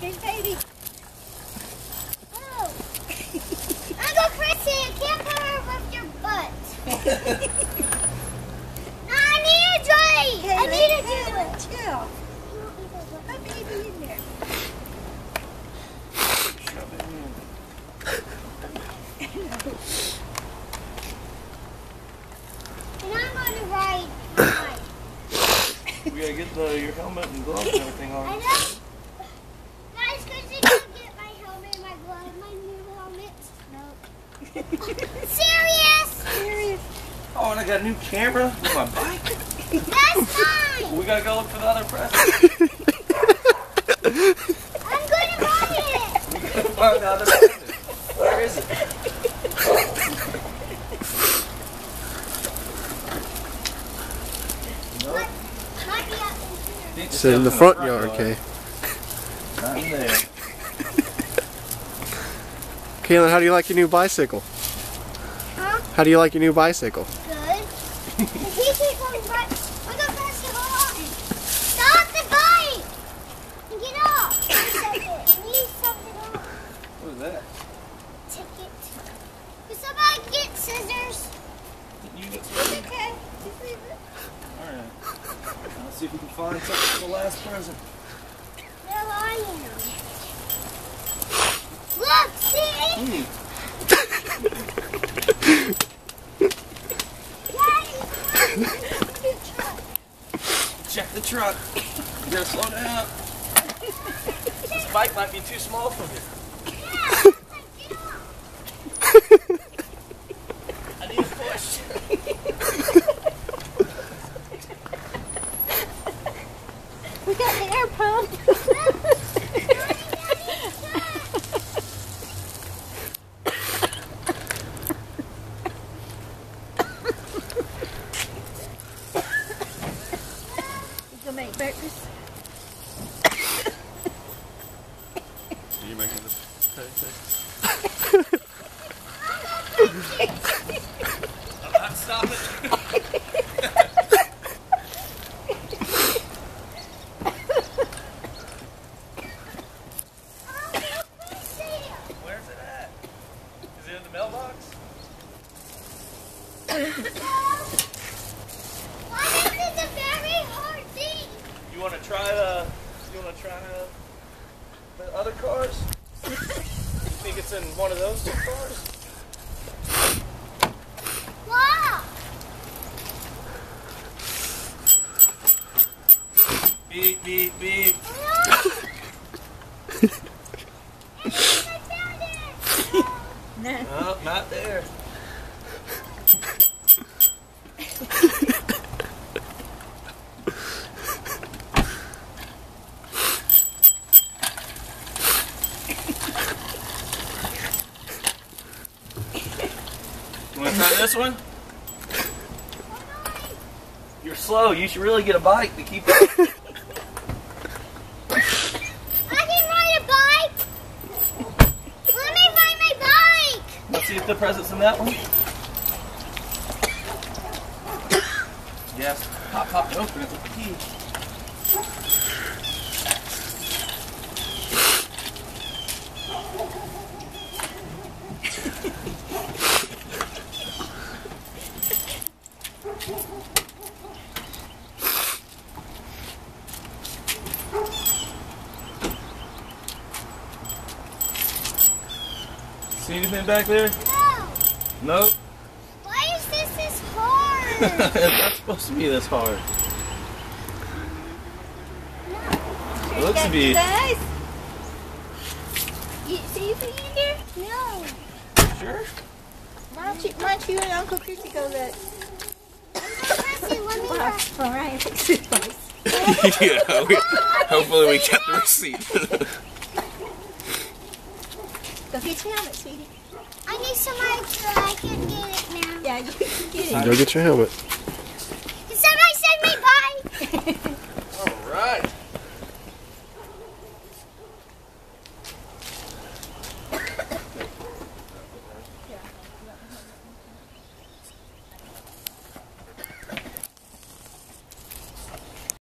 Big baby. Oh. I'm going crazy. I can't put her with your butt. No, I need a joy. I need a joy. Chill. Put baby in there. Shove it in. And I'm going to ride mine. We gotta get your helmet and gloves and everything on. I know. Guys, could you go get my helmet, my glove, my new helmet? No. Serious? Serious. Oh, and I got a new camera with my bike. That's mine. We gotta go look for the other present. I'm going to ride it. We gotta find the other present. Where is it? Nope. Might be up in here. It's in the front yard, okay. Not in there. Kaylin, how do you like your new bicycle? Huh? How do you like your new bicycle? Good. He keeps going right. I'm going to press it on. Stop the bike. And get off. I need something on. What is that? Ticket. Can somebody get scissors? You get It's some. okay. Just leave it. Alright. Let's see if we can find something for the last present. There I am. Look, see? Check the truck. You gotta slow down. This bike might be too small for me. I need a push. We got the air pump. You gonna make breakfast? Are you making this? I'm not stopping. Where's it at? Is it in the mailbox? Why is this a very hard thing? You wanna try the other cars? You think it's in one of those two cars? Wow. Beep, beep, beep. I found it. No. Oh, not there. You want to try this one? You're slow. You should really get a bike to keep up. I can ride a bike. Let me ride my bike. Let's see if the present's in that one. Yes. Pop it open it with the key. See anything back there? No. Nope. Why is this hard? It's not supposed to be this hard. It looks to be. Guys. You see anything in there? No. Sure. Why don't you and Uncle Chrissy go look? Chrissy, let me ride. All right. Yeah, hopefully we get the receipt. Go get your helmet, sweetie. I need some extra. I can get it now. Yeah, you can get it. Go get your helmet.